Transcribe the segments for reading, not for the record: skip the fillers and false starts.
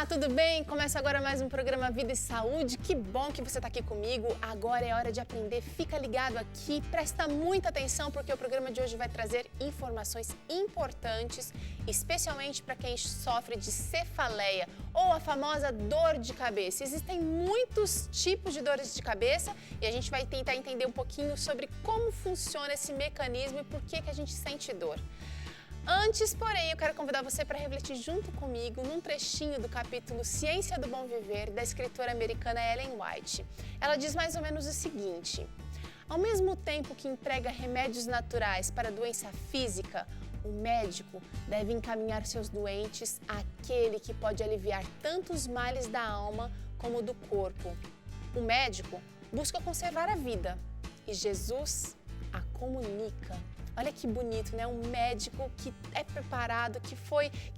Olá, tudo bem? Começa agora mais um programa Vida e Saúde. Que bom que você está aqui comigo. Agora é hora de aprender. Fica ligado aqui, presta muita atenção porque o programa de hoje vai trazer informações importantes, especialmente para quem sofre de cefaleia ou a famosa dor de cabeça. Existem muitos tipos de dores de cabeça e a gente vai tentar entender um pouquinho sobre como funciona esse mecanismo e por que a gente sente dor. Antes, porém, eu quero convidar você para refletir junto comigo num trechinho do capítulo Ciência do Bom Viver, da escritora americana Ellen White. Ela diz mais ou menos o seguinte: ao mesmo tempo que emprega remédios naturais para doença física, o médico deve encaminhar seus doentes àquele que pode aliviar tanto os males da alma como do corpo. O médico busca conservar a vida e Jesus a comunica. Olha que bonito, né? Um médico que é preparado, que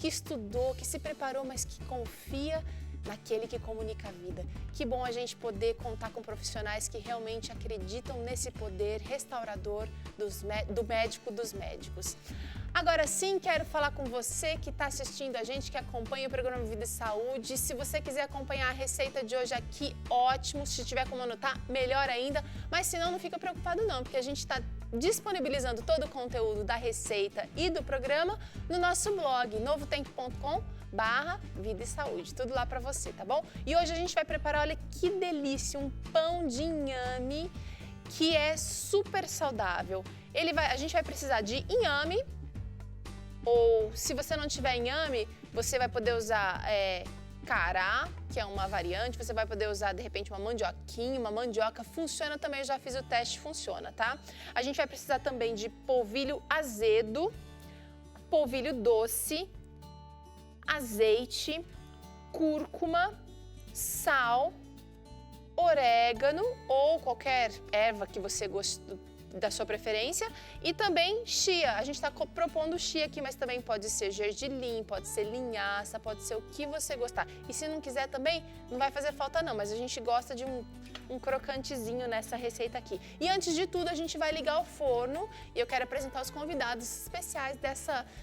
estudou, que se preparou, mas que confia naquele que comunica a vida. Que bom a gente poder contar com profissionais que realmente acreditam nesse poder restaurador do médico dos médicos. Agora sim, quero falar com você que está assistindo a gente, que acompanha o programa Vida e Saúde. Se você quiser acompanhar a receita de hoje aqui, ótimo. Se tiver como anotar, melhor ainda. Mas se não, não fica preocupado não, porque a gente está disponibilizando todo o conteúdo da receita e do programa no nosso blog, novotempo.com/vida e saúde. Tudo lá para você, tá bom? E hoje a gente vai preparar, olha que delícia, um pão de inhame que é super saudável. A gente vai precisar de inhame, ou se você não tiver inhame, você vai poder usar cará, que é uma variante, você vai poder usar de repente uma mandioquinha, uma mandioca, funciona também, eu já fiz o teste, funciona, tá? A gente vai precisar também de polvilho azedo, polvilho doce, azeite, cúrcuma, sal, orégano ou qualquer erva que você goste da sua preferência, e também chia. A gente está propondo chia aqui, mas também pode ser gergelim, pode ser linhaça, pode ser o que você gostar. E se não quiser também, não vai fazer falta não, mas a gente gosta de um crocantezinho nessa receita aqui. E antes de tudo, a gente vai ligar o forno e eu quero apresentar os convidados especiais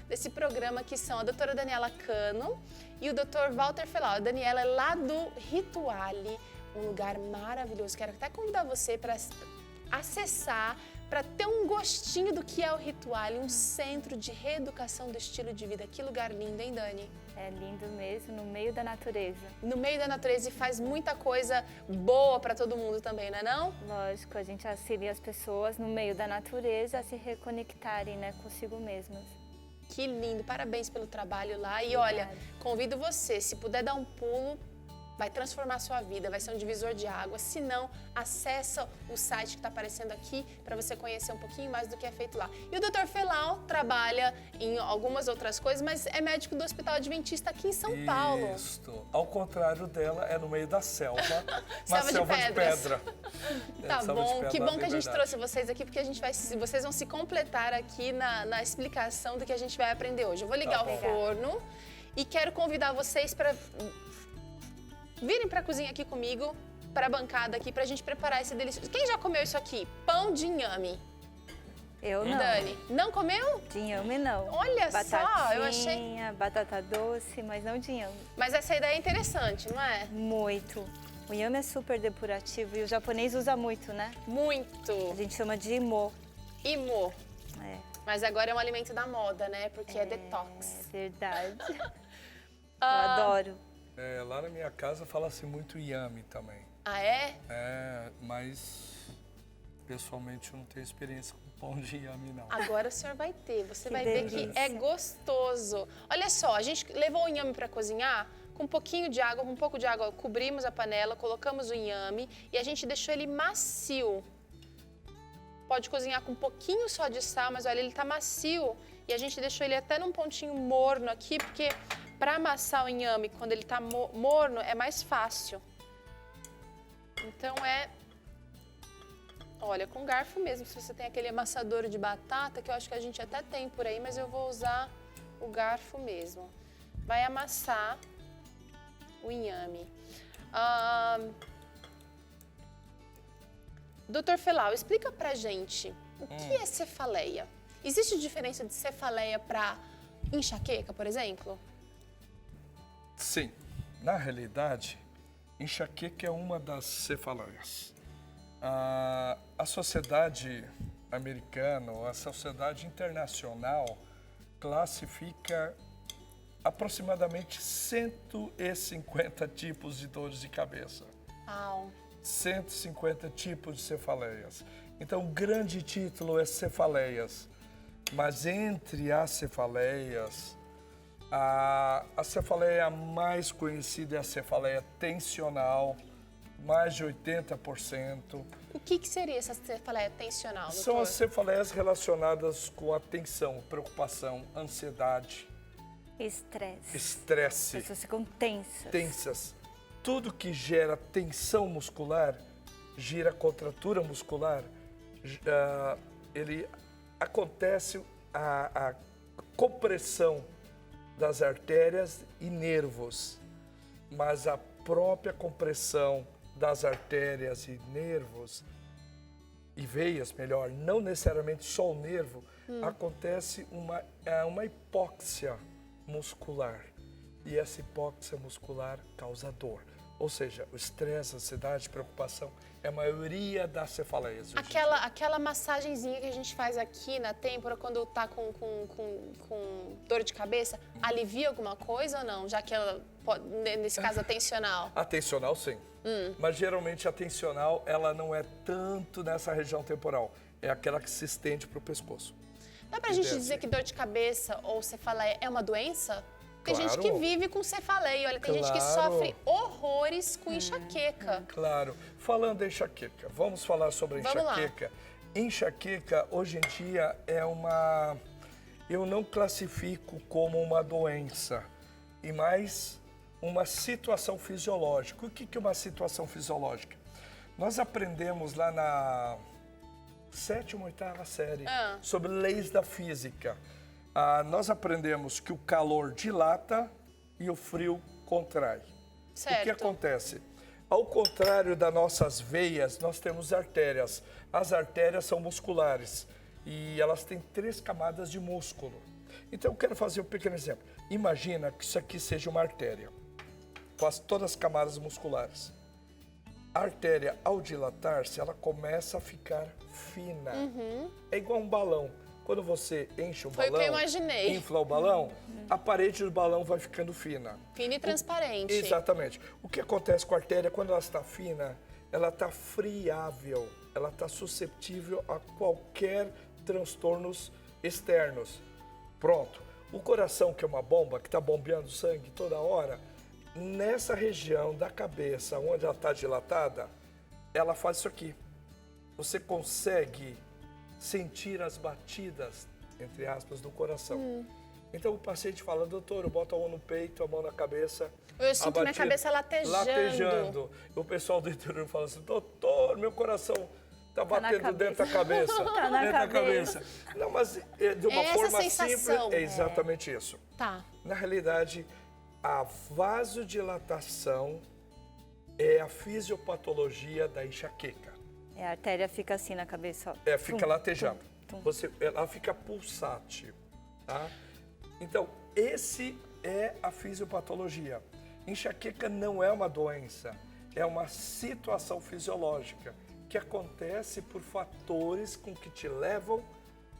desse programa, que são a doutora Daniela Cano e o doutor Walter Felau. A Daniela é lá do Rituale, um lugar maravilhoso. Quero até convidar você para acessar, para ter um gostinho do que é o Rituale, um centro de reeducação do estilo de vida. Que lugar lindo, hein, Dani? É lindo mesmo, no meio da natureza. No meio da natureza, e faz muita coisa boa para todo mundo também, não é não? Lógico, a gente auxilia as pessoas no meio da natureza a se reconectarem, né, consigo mesmas. Que lindo, parabéns pelo trabalho lá. E olha, convido você, se puder dar um pulo, vai transformar a sua vida, vai ser um divisor de água. Se não, acessa o site que está aparecendo aqui para você conhecer um pouquinho mais do que é feito lá. E o Dr. Felau trabalha em algumas outras coisas, mas é médico do Hospital Adventista aqui em São Paulo. Isso. Ao contrário dela, é no meio da selva, uma selva de pedra. Tá bom, que bom que a gente trouxe vocês aqui, porque vocês vão se completar aqui na explicação do que a gente vai aprender hoje. Eu vou ligar o forno e quero convidar vocês para virem para a cozinha aqui comigo, para a bancada aqui, para a gente preparar esse delicioso. Quem já comeu isso aqui? Pão de inhame. Eu não. Dani, não comeu? De inhame não. Olha só, eu achei... Batatinha, batata doce, mas não de inhame. Mas essa ideia é interessante, não é? Muito. O inhame é super depurativo e o japonês usa muito, né? Muito. A gente chama de imo. Imo. É. Mas agora é um alimento da moda, né? Porque é detox. É verdade. Eu adoro. Lá na minha casa fala-se muito inhame também. Ah, é? Mas pessoalmente eu não tenho experiência com pão de inhame, não. Agora o senhor vai ter, você vai delícia. ver que é gostoso. Olha só, a gente levou o inhame para cozinhar com um pouquinho de água, um pouco de água, cobrimos a panela, colocamos o inhame e a gente deixou ele macio. Pode cozinhar com um pouquinho só de sal, mas olha, ele tá macio e a gente deixou ele até num pontinho morno aqui, porque para amassar o inhame, quando ele tá morno, é mais fácil. Então olha, com garfo mesmo, se você tem aquele amassador de batata, que eu acho que a gente até tem por aí, mas eu vou usar o garfo mesmo. Vai amassar o inhame. Doutor Felau, explica pra gente o que é cefaleia. Existe diferença de cefaleia para enxaqueca, por exemplo? Sim. Na realidade, enxaqueca é uma das cefaleias. A sociedade americana, ou a sociedade internacional, classifica aproximadamente 150 tipos de dores de cabeça. 150 tipos de cefaleias. Então, o grande título é cefaleias. Mas entre as cefaleias, a cefaleia mais conhecida é a cefaleia tensional, mais de 80%. O que seria essa cefaleia tensional, doutor? São as cefaleias relacionadas com a tensão, preocupação, ansiedade, estresse. As pessoas ficam tensas. Tudo que gera tensão muscular, gira contratura muscular, ele acontece a compressão das artérias e nervos, mas a própria compressão das artérias e nervos e veias, melhor, não necessariamente só o nervo, acontece uma hipóxia muscular. E essa hipóxia muscular causa dor. Ou seja, o estresse, a ansiedade, a preocupação é a maioria das cefaleias. Aquela massagenzinha que a gente faz aqui na têmpora quando tá com dor de cabeça, alivia alguma coisa ou não? Já que ela, nesse caso, a tensional. A tensional, sim. Mas geralmente a tensional, ela não é tanto nessa região temporal. É aquela que se estende para o pescoço. Dá pra gente dizer que dor de cabeça ou cefaleia é uma doença? Tem Claro. gente que vive com cefaleia, olha, tem gente que Claro. sofre horrores com enxaqueca. Claro. Falando em enxaqueca, vamos falar sobre a Vamos lá. enxaqueca. Enxaqueca, hoje em dia, é uma... Eu não classifico como uma doença, e mais uma situação fisiológica. O que é uma situação fisiológica? Nós aprendemos lá na 7ª, 8ª série sobre leis da física. Nós aprendemos que o calor dilata e o frio contrai. Certo. O que acontece? Ao contrário das nossas veias, nós temos artérias. As artérias são musculares e elas têm 3 camadas de músculo. Então eu quero fazer um pequeno exemplo. Imagina que isso aqui seja uma artéria, com todas as camadas musculares. A artéria, ao dilatar-se, ela começa a ficar fina. É igual um balão. Quando você enche o Foi o balão, que eu imaginei. infla o balão, a parede do balão vai ficando fina. Fina e transparente. Exatamente. O que acontece com a artéria, quando ela está fina, ela está friável, ela está suscetível a qualquer transtornos externos. Pronto. O coração, que é uma bomba, que está bombeando sangue toda hora, nessa região da cabeça, onde ela está dilatada, ela faz isso aqui. Você consegue sentir as batidas, entre aspas, do coração. Então o paciente fala, doutor, eu boto a mão no peito, a mão na cabeça. Eu sinto minha cabeça latejando. O pessoal do interior fala assim, doutor, meu coração tá batendo dentro da cabeça. Tá na dentro da cabeça. Não, mas de uma Essa forma sensação. simples, é exatamente isso. Tá. Na realidade, a vasodilatação é a fisiopatologia da enxaqueca. A artéria fica assim na cabeça, ó. Fica latejando. tum. Ela fica pulsátil, tá? Então, esse é a fisiopatologia. Enxaqueca não é uma doença, é uma situação fisiológica que acontece por fatores com que te levam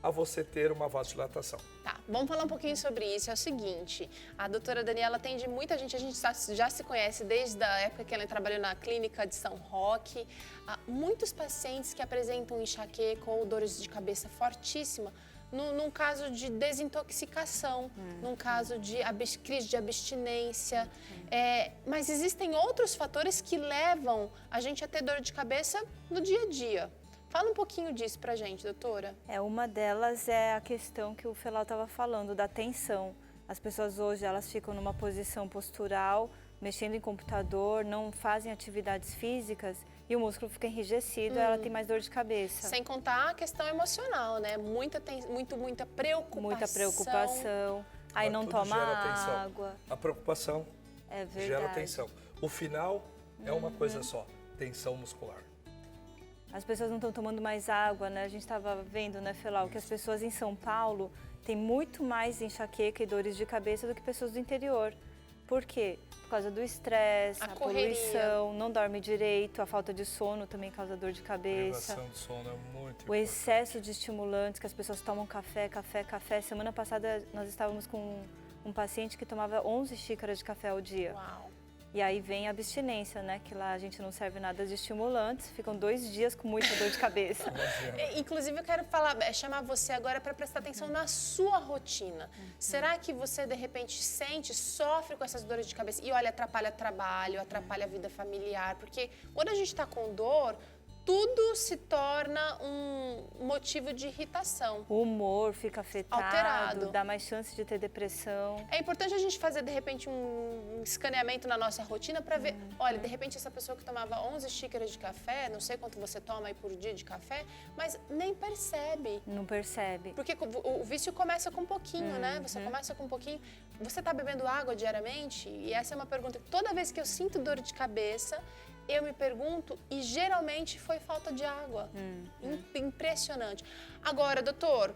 a você ter uma vasodilatação. Tá, vamos falar um pouquinho sobre isso. É o seguinte, a doutora Daniela atende muita gente, a gente já se conhece desde a época que ela trabalhou na clínica de São Roque. Há muitos pacientes que apresentam enxaqueca ou dores de cabeça fortíssima, num caso de desintoxicação, num caso de crise de abstinência. Mas existem outros fatores que levam a gente a ter dor de cabeça no dia a dia. Fala um pouquinho disso pra gente, doutora. Uma delas é a questão que o Felau estava falando, da tensão. As pessoas hoje, elas ficam numa posição postural, mexendo em computador, não fazem atividades físicas e o músculo fica enrijecido, ela tem mais dor de cabeça. Sem contar a questão emocional, né? Muita preocupação. Muita preocupação, aí não toma água. A preocupação gera tensão. O final é uma coisa só, tensão muscular. As pessoas não estão tomando mais água, né? A gente estava vendo, né, Felau, que as pessoas em São Paulo têm muito mais enxaqueca e dores de cabeça do que pessoas do interior. Por quê? Por causa do estresse, A a correria. poluição, não dorme direito, a falta de sono também causa dor de cabeça. Privação de sono é muito O importante. excesso de estimulantes, que as pessoas tomam café. Semana passada nós estávamos com um paciente que tomava 11 xícaras de café ao dia. Uau. E aí vem a abstinência, né? Que lá a gente não serve nada de estimulantes, ficam 2 dias com muita dor de cabeça. Inclusive, eu quero chamar você agora para prestar atenção na sua rotina. Será que você, de repente, sofre com essas dores de cabeça? E olha, atrapalha trabalho, atrapalha a vida familiar. Porque quando a gente está com dor, tudo se torna um motivo de irritação. O humor fica afetado, Alterado. dá mais chance de ter depressão. É importante a gente fazer, de repente, um escaneamento na nossa rotina para ver, olha, de repente essa pessoa que tomava 11 xícaras de café, não sei quanto você toma aí por dia de café, mas nem percebe. Não percebe. Porque o vício começa com um pouquinho, né? Você começa com um pouquinho. Você está bebendo água diariamente? E essa é uma pergunta. Toda vez que eu sinto dor de cabeça, eu me pergunto, e geralmente foi falta de água. Impressionante. Agora, doutor,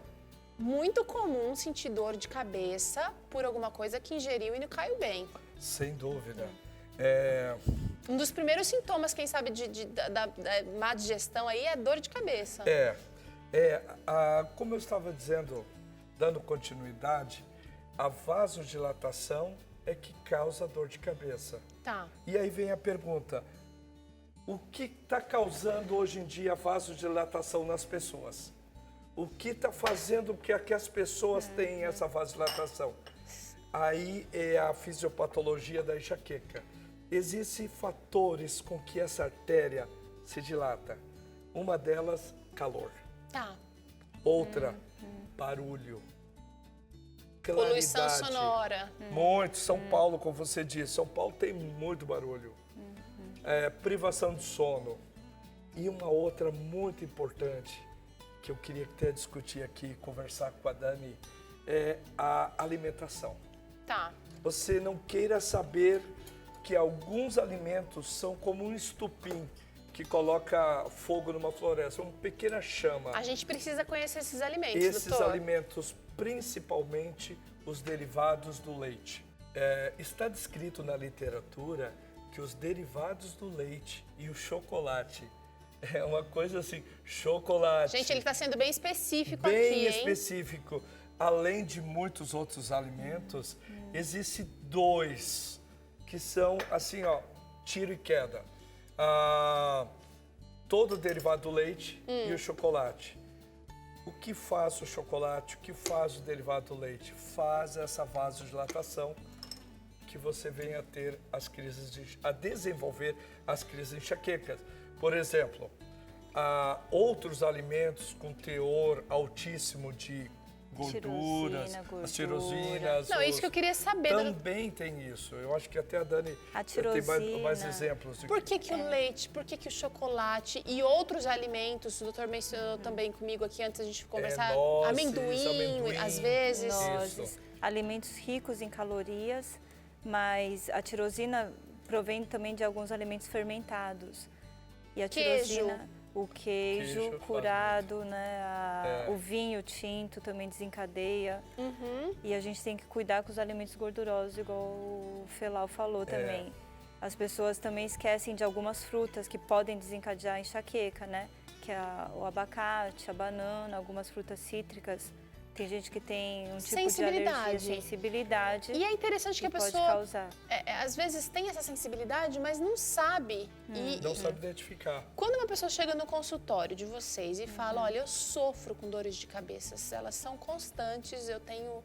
muito comum sentir dor de cabeça por alguma coisa que ingeriu e não caiu bem. Sem dúvida. Um dos primeiros sintomas, quem sabe, da má digestão aí é dor de cabeça. Como eu estava dizendo, dando continuidade, a vasodilatação é que causa dor de cabeça. Tá. E aí vem a pergunta, o que está causando hoje em dia a vasodilatação nas pessoas? O que está fazendo com que as pessoas tenham essa vasodilatação? Aí é a fisiopatologia da enxaqueca. Existem fatores com que essa artéria se dilata. Uma delas, calor. Tá. Outra, barulho. Poluição Claridade. sonora. Muito. São Paulo, como você disse, São Paulo tem muito barulho. Privação de sono. E uma outra muito importante, que eu queria até discutir aqui, conversar com a Dani, é a alimentação. Tá. Você não queira saber que alguns alimentos são como um estupim que coloca fogo numa floresta, uma pequena chama. A gente precisa conhecer esses alimentos, Esses doutor. alimentos, principalmente os derivados do leite. Está descrito na literatura que os derivados do leite e o chocolate é uma coisa assim, chocolate. Gente, ele está sendo bem específico bem aqui, hein? específico. Além de muitos outros alimentos, existem 2 que são assim, ó, tiro e queda. Todo o derivado do leite e o chocolate. O que faz o chocolate, o que faz o derivado do leite? Faz essa vasodilatação que você vem a ter a desenvolver as crises enxaquecas. Por exemplo, outros alimentos com teor altíssimo de gorduras, as tirosinas. Não, isso que eu queria saber. Também tem isso. Eu acho que até a Dani A tem mais tirosina. exemplos. Por que o leite, por que o chocolate e outros alimentos, o doutor mencionou também comigo aqui antes da gente conversar, nozes, amendoim, às vezes. Nozes, alimentos ricos em calorias, mas a tirosina provém também de alguns alimentos fermentados. E a tirosina, o queijo Queijo curado, né? O vinho tinto também desencadeia. E a gente tem que cuidar com os alimentos gordurosos, igual o Felau falou também. As pessoas também esquecem de algumas frutas que podem desencadear a enxaqueca, né? Que é o abacate, a banana, algumas frutas cítricas. Tem gente que tem um tipo de alergia, sensibilidade. E é interessante que a pessoa, pode causar. Às vezes, tem essa sensibilidade, mas não sabe. Não sabe identificar. Quando uma pessoa chega no consultório de vocês e fala, olha, eu sofro com dores de cabeça, elas são constantes, eu tenho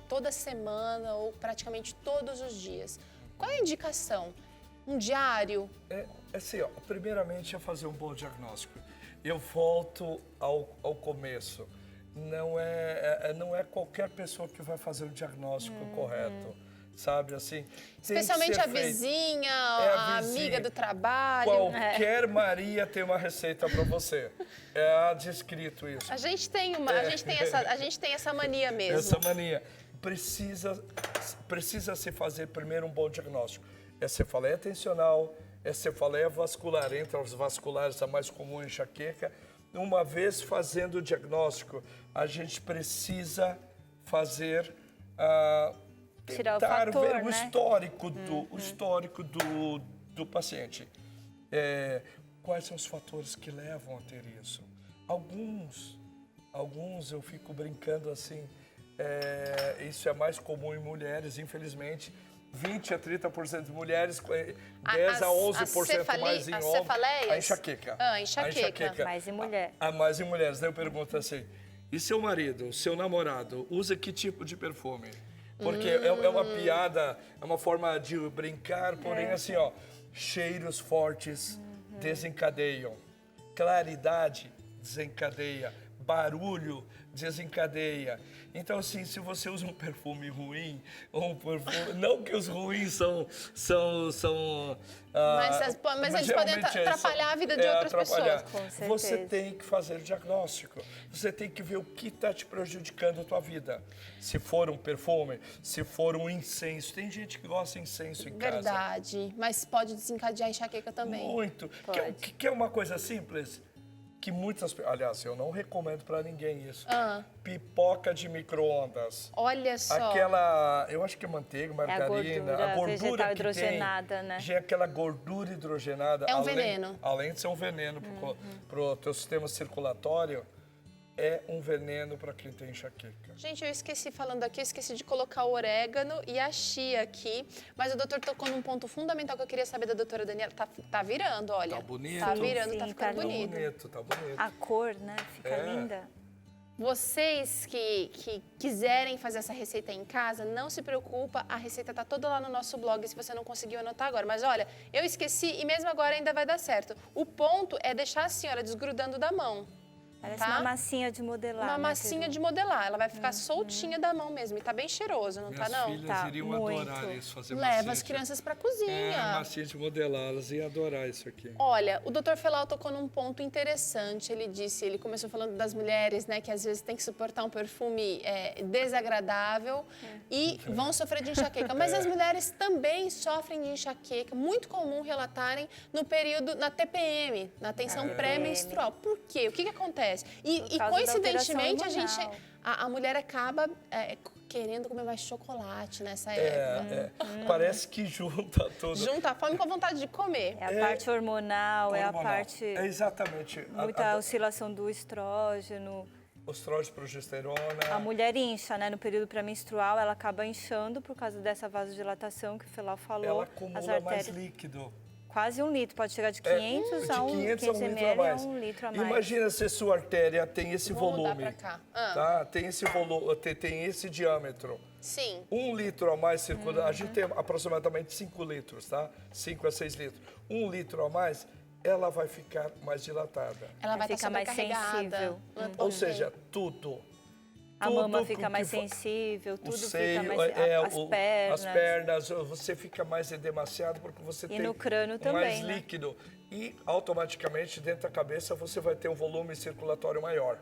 toda semana ou praticamente todos os dias. Qual é a indicação? Um diário? Assim, ó, primeiramente é fazer um bom diagnóstico. Eu volto ao começo. Não é qualquer pessoa que vai fazer o diagnóstico correto, sabe, assim. Especialmente a vizinha, a amiga do trabalho. Qualquer Maria tem uma receita para você. É descrito isso. A gente tem a gente tem essa mania mesmo. Essa mania. Precisa se fazer primeiro um bom diagnóstico. É cefaleia tensional, é cefaleia vascular. Entre as vasculares, a mais comum é enxaqueca. Uma vez fazendo o diagnóstico, a gente precisa fazer Tirar o tentar fator, ver o né? histórico do paciente. Quais são os fatores que levam a ter isso? Alguns eu fico brincando assim, isso é mais comum em mulheres, infelizmente. 20 a 30% de mulheres, 10 a 11% mais em homens. A enxaqueca. Enxaqueca. Mais em mulher. Mais em mulheres. Daí eu pergunto assim, e seu marido, seu namorado, usa que tipo de perfume? Porque é uma piada, é uma forma de brincar, porém assim, ó, cheiros fortes desencadeiam, claridade desencadeia, barulho desencadeia. Então, assim, se você usa um perfume ruim, ou um perfume... Não que os ruins são mas eles podem atrapalhar a vida de outras pessoas. Com certeza. Você tem que fazer o diagnóstico. Você tem que ver o que está te prejudicando a tua vida. Se for um perfume, se for um incenso. Tem gente que gosta de incenso em casa. Verdade, mas pode desencadear enxaqueca também. Muito. Pode. Que é uma coisa simples. Que muitas... Aliás, eu não recomendo para ninguém isso. Pipoca de micro-ondas. Olha só. Aquela, eu acho que é manteiga, margarina, a gordura vegetal que hidrogenada, tem, né? já é aquela gordura hidrogenada. É um veneno. Além de ser um veneno para o teu sistema circulatório, é um veneno para quem tem enxaqueca. Gente, eu esqueci, falando aqui, eu esqueci de colocar o orégano e a chia aqui, mas o doutor tocou num ponto fundamental que eu queria saber da doutora Daniela. Tá virando, olha. Tá bonito. Tá virando, Sim, tá ficando tá bonito. Tá bonito. A cor, né? Fica linda. Vocês que quiserem fazer essa receita em casa, não se preocupa, a receita tá toda lá no nosso blog, se você não conseguiu anotar agora. Mas olha, eu esqueci e mesmo agora ainda vai dar certo. O ponto é deixar a senhora desgrudando da mão. Parece tá? uma massinha de modelar. Uma né, massinha Pedro? de modelar, ela vai ficar soltinha da mão mesmo. E tá bem cheiroso, não Minhas tá não? filhas Tá, iriam muito. adorar isso, fazer Leva massinha as de- crianças pra cozinha. massinha de modelar, elas iam adorar isso aqui. Olha, o Dr. Felau tocou num ponto interessante. Ele começou falando das mulheres, né, que às vezes tem que suportar um perfume desagradável e vão sofrer de enxaqueca. Mas as mulheres também sofrem de enxaqueca, muito comum relatarem no período, na TPM, na tensão pré-menstrual. Por quê? O que acontece? E causa da coincidentemente, alteração a mulher acaba querendo comer mais chocolate nessa época. Parece que junta tudo. Junta a fome com a vontade de comer. É a parte hormonal, é a Hormonal. parte... É exatamente. Muita oscilação do estrógeno. Estrógeno, progesterona. A mulher incha, né? No período pré-menstrual, ela acaba inchando por causa dessa vasodilatação que o Felau falou. Ela As acumula mais artérias, líquido. quase 1 litro. Pode chegar de 500 a 500 a 1 litro a ml mais. a 1 litro a mais. Imagina se sua artéria tem esse Vou mudar volume. pra cá. Tá? Tem esse volume, tem esse diâmetro. Sim. 1 litro a mais circula. A gente tem aproximadamente 5 litros, tá? 5 a 6 litros. 1 litro a mais, ela vai ficar mais dilatada. Ela vai Fica estar mais sobrecarregada. sensível. Ou seja, tudo. A mama Tudo fica que mais for- sensível, O tudo seio, fica mais... as pernas, você fica mais edemaciado porque você tem no crânio mais também, né? líquido. E automaticamente dentro da cabeça você vai ter um volume circulatório maior.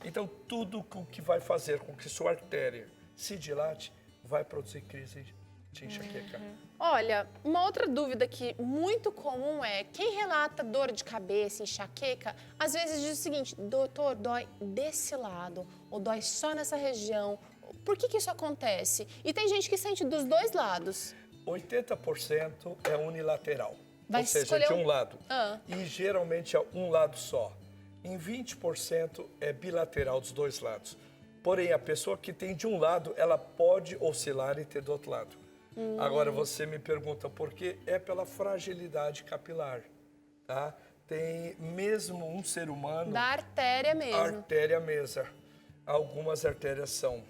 Então tudo o que vai fazer com que sua artéria se dilate vai produzir crise de enxaqueca. Olha, uma outra dúvida que muito comum é quem relata dor de cabeça, enxaqueca, às vezes diz o seguinte: doutor, dói desse lado ou dói só nessa região. Por que isso acontece? E tem gente que sente dos dois lados. 80% é unilateral, Vai ou seja, escolher de um- um lado. Ah. E geralmente é um lado só. Em 20% é bilateral dos dois lados. Porém, a pessoa que tem de um lado, ela pode oscilar e ter do outro lado. Agora, você me pergunta por quê? É pela fragilidade capilar, tá? Tem mesmo um ser humano... Da artéria mesmo. Artéria mesa. Algumas artérias são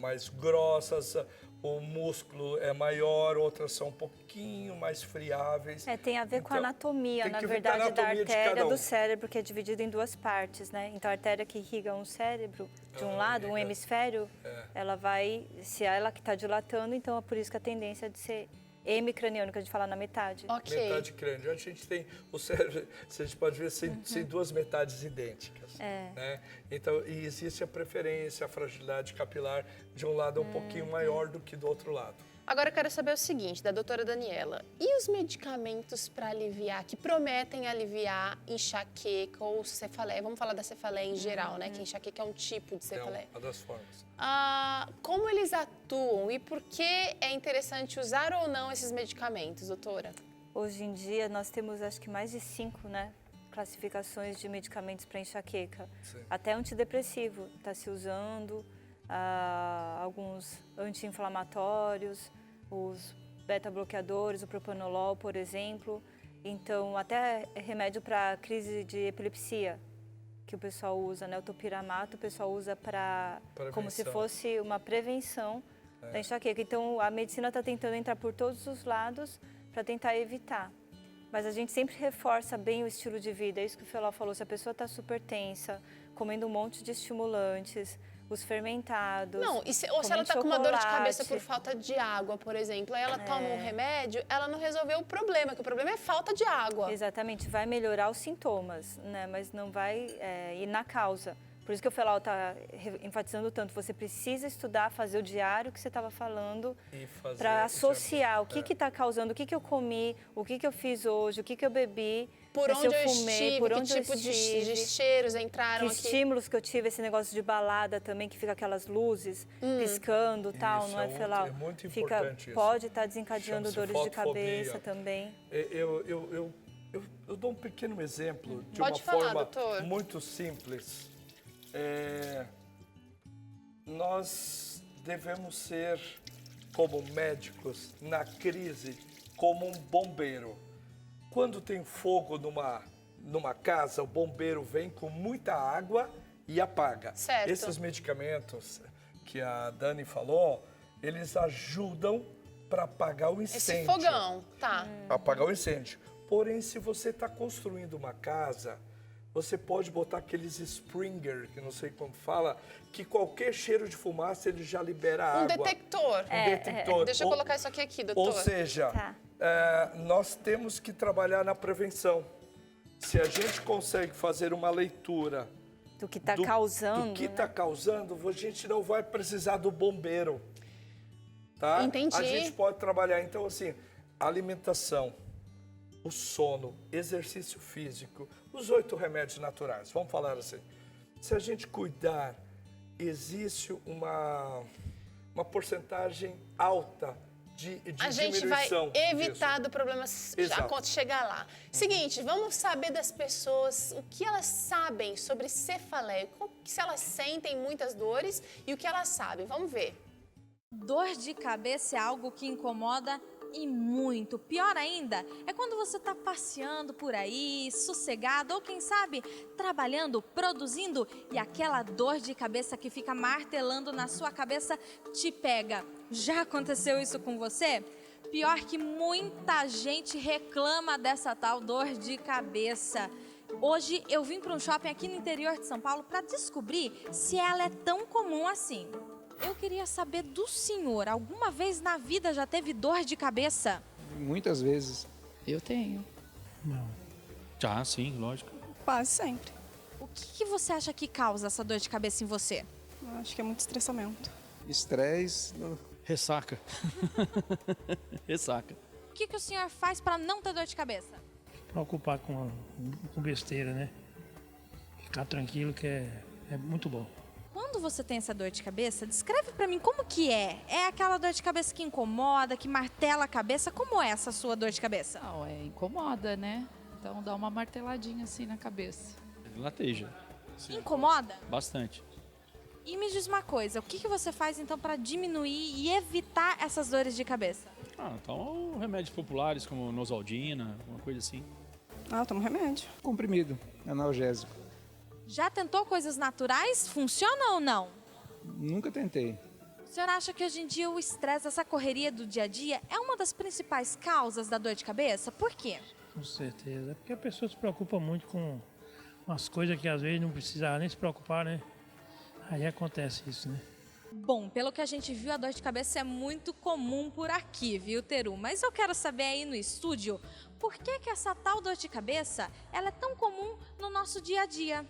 mais grossas, o músculo é maior, outras são um pouquinho mais friáveis. tem a ver com a Então, anatomia, tem na que ver com a verdade, da anatomia de cada artéria um. do cérebro, que é dividida em 2 partes, né? Então, a artéria que irriga um cérebro, de um lado, um hemisfério, ela vai, se é ela que está dilatando, então é por isso que a tendência de ser hemicraniano, que a gente fala na metade. Ok. Metade crânio. A gente tem o cérebro, a gente pode ver, tem duas metades idênticas. Né? Então, e existe a preferência, a fragilidade capilar de um lado é um pouquinho maior do que do outro lado. Agora eu quero saber o seguinte, da doutora Daniela. E os medicamentos para aliviar, que prometem aliviar enxaqueca ou cefaleia? Vamos falar da cefaleia em geral, né? Que enxaqueca é um tipo de cefaleia. É uma das formas. Como eles atuam e por que é interessante usar ou não esses medicamentos, doutora? Hoje em dia nós temos acho que mais de 5, né, classificações de medicamentos para enxaqueca. Sim. Até antidepressivo está se usando, alguns anti-inflamatórios, os beta-bloqueadores, o propanolol, por exemplo. Então, até remédio para crise de epilepsia, que o pessoal usa, né? O topiramato, o pessoal usa como se fosse uma prevenção da enxaqueca. Então, a medicina está tentando entrar por todos os lados para tentar evitar. Mas a gente sempre reforça bem o estilo de vida. É isso que o Feló falou. Se a pessoa está super tensa, comendo um monte de estimulantes, os fermentados. Não, ou se ela está com uma dor de cabeça por falta de água, por exemplo, aí ela toma um remédio, ela não resolveu o problema, que o problema é falta de água. Exatamente, vai melhorar os sintomas, né? Mas não vai ir na causa. Por isso que o Feló está enfatizando tanto. Você precisa estudar, fazer o diário que você estava falando, para associar o que está causando, o que eu comi, o que eu fiz hoje, o que eu bebi, por onde eu estive, por onde que tipo de cheiros entraram que aqui. estímulos que eu tive, esse negócio de balada também, que fica aquelas luzes piscando e tal, não é, Feló? É muito importante isso. Pode estar desencadeando dores de cabeça também. Eu dou um pequeno exemplo de Pode uma falar, forma doutor. muito simples. Nós devemos ser, como médicos, na crise, como um bombeiro. Quando tem fogo numa casa, o bombeiro vem com muita água e apaga. Certo. Esses medicamentos que a Dani falou, eles ajudam para apagar o incêndio. Esse fogão, tá. Apagar o incêndio. Porém, se você está construindo uma casa, você pode botar aqueles Springer, que não sei como fala, que qualquer cheiro de fumaça ele já libera água. Um detector. Detector. Deixa eu colocar isso aqui, doutor. Ou seja, nós temos que trabalhar na prevenção. Se a gente consegue fazer uma leitura do que está causando, do que está causando, a gente não vai precisar do bombeiro. Tá? Entendi. A gente pode trabalhar, então, assim, alimentação, o sono, exercício físico, os 8 remédios naturais, vamos falar assim. Se a gente cuidar, existe uma porcentagem alta de a gente vai diminuição evitar do problema chegar lá. Seguinte, vamos saber das pessoas o que elas sabem sobre cefaleia, se elas sentem muitas dores e o que elas sabem. Vamos ver. Dor de cabeça é algo que incomoda e muito. Pior ainda é quando você está passeando por aí, sossegado ou quem sabe trabalhando, produzindo e aquela dor de cabeça que fica martelando na sua cabeça te pega. Já aconteceu isso com você? Pior que muita gente reclama dessa tal dor de cabeça. Hoje eu vim para um shopping aqui no interior de São Paulo para descobrir se ela é tão comum assim. Eu queria saber do senhor, alguma vez na vida já teve dor de cabeça? Muitas vezes. Eu tenho. Não. Já, sim, lógico. Quase sempre. O que você acha que causa essa dor de cabeça em você? Eu acho que é muito estressamento. Estresse. Ressaca. Ressaca. O que o senhor faz para não ter dor de cabeça? Preocupar com besteira, né? Ficar tranquilo que é muito bom. Quando você tem essa dor de cabeça, descreve pra mim como que é. É aquela dor de cabeça que incomoda, que martela a cabeça? Como é essa sua dor de cabeça? Não, incomoda, né? Então dá uma marteladinha assim na cabeça. Lateja. Incomoda? Bastante. E me diz uma coisa, o que você faz então para diminuir e evitar essas dores de cabeça? Então remédios populares como Nosaldina, uma coisa assim. Eu tomo remédio. Comprimido, analgésico. Já tentou coisas naturais? Funciona ou não? Nunca tentei. O senhor acha que hoje em dia o estresse, essa correria do dia a dia é uma das principais causas da dor de cabeça? Por quê? Com certeza. É porque a pessoa se preocupa muito com umas coisas que às vezes não precisava nem se preocupar, né? Aí acontece isso, né? Bom, pelo que a gente viu, a dor de cabeça é muito comum por aqui, viu, Teru? Mas eu quero saber aí no estúdio, por que essa tal dor de cabeça ela é tão comum no nosso dia a dia?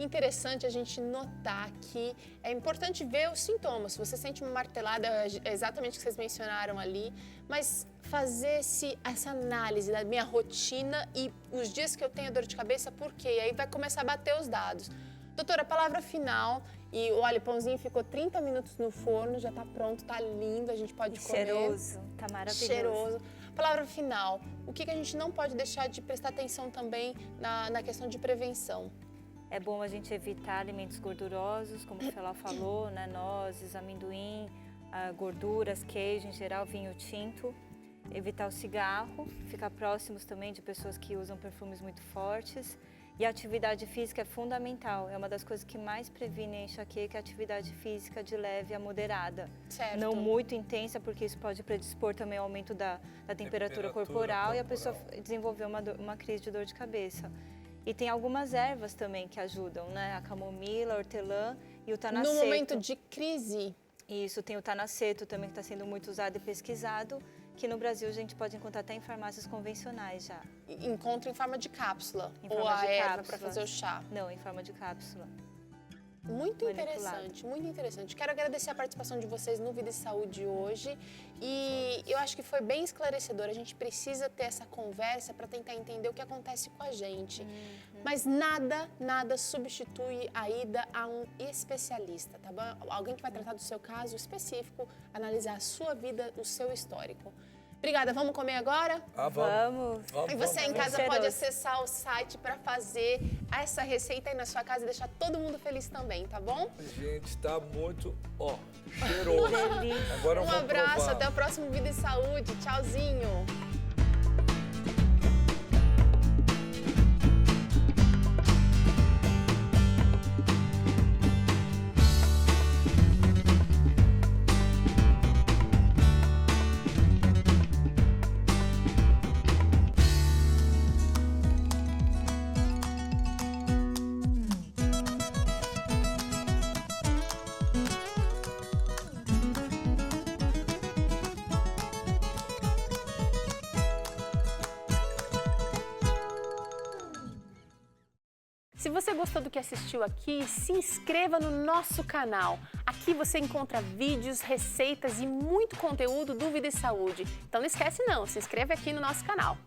interessante a gente notar que é importante ver os sintomas. Se você sente uma martelada, é exatamente o que vocês mencionaram ali, mas fazer essa análise da minha rotina e os dias que eu tenho dor de cabeça, por quê? E aí vai começar a bater os dados. Doutora, a palavra final, e olha, o pãozinho ficou 30 minutos no forno, já tá pronto, tá lindo, a gente pode comer. Cheiroso, tá maravilhoso. Cheiroso. Palavra final, o que a gente não pode deixar de prestar atenção também na questão de prevenção? É bom a gente evitar alimentos gordurosos, como o Felá falou, né? Nozes, amendoim, gorduras, queijo em geral, vinho tinto. Evitar o cigarro, ficar próximos também de pessoas que usam perfumes muito fortes. E a atividade física é fundamental, é uma das coisas que mais previne a enxaqueca, a atividade física de leve a moderada. Certo. Não muito intensa, porque isso pode predispor também ao aumento da temperatura corporal e a pessoa desenvolver uma crise de dor de cabeça. E tem algumas ervas também que ajudam, né? A camomila, a hortelã e o tanaceto. No momento de crise. Isso, tem o tanaceto também que está sendo muito usado e pesquisado, que no Brasil a gente pode encontrar até em farmácias convencionais já. Encontra em forma de cápsula? Em ou forma a de erva cápsula. para fazer o chá? Não, em forma de cápsula. Muito Manipulado. interessante, muito interessante. Quero agradecer a participação de vocês no Vida e Saúde hoje e eu acho que foi bem esclarecedor. A gente precisa ter essa conversa para tentar entender o que acontece com a gente. Mas nada substitui a ida a um especialista, tá bom? Alguém que vai tratar do seu caso específico, analisar a sua vida, o seu histórico. Obrigada, vamos comer agora? Vamos. E você em casa Cheiroso. pode acessar o site para fazer essa receita aí na sua casa e deixar todo mundo feliz também, tá bom? Gente, tá muito, cheiroso. Delícia. Agora eu Um vou abraço, provar. até o próximo Vida e Saúde. Tchauzinho. Se você gostou do que assistiu aqui, se inscreva no nosso canal. Aqui você encontra vídeos, receitas e muito conteúdo do Vida e Saúde. Então não esquece não, se inscreve aqui no nosso canal.